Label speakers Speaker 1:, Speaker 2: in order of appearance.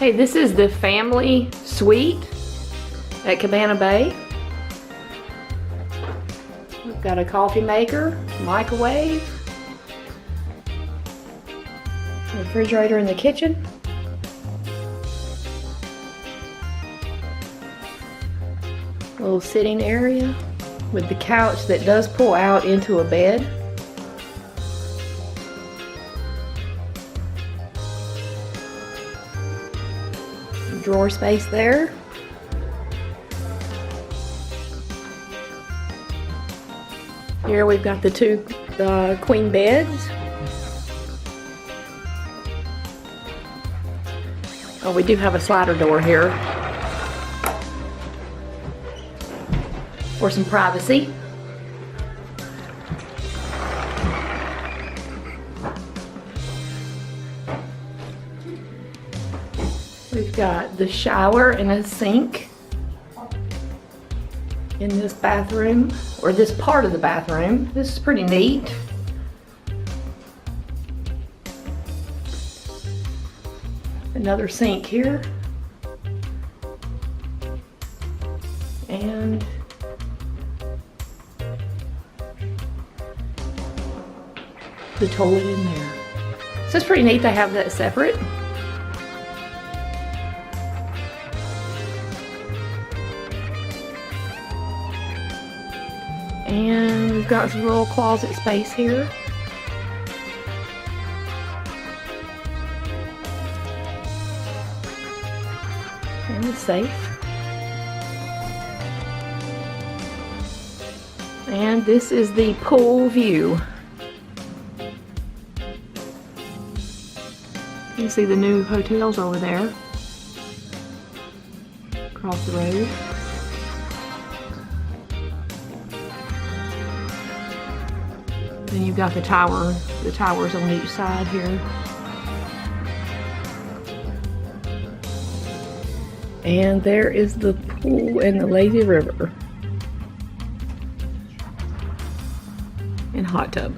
Speaker 1: Okay, this is the family suite at Cabana Bay. We've got a coffee maker, microwave, refrigerator in the kitchen. A little sitting area with the couch that does pull out into a bed. Drawer space there. Here we've got the two queen beds. Oh, we do have a slider door here for some privacy. We've got the shower and a sink in this bathroom, or this part of the bathroom. This is pretty neat. Another sink here. And the toilet in there. So it's pretty neat to have that separate. And we've got some little closet space here. And the safe. And this is the pool view. You see the new hotels over there, across the road. Then you've got the towers on each side here. And there is the pool and the lazy river. And hot tub.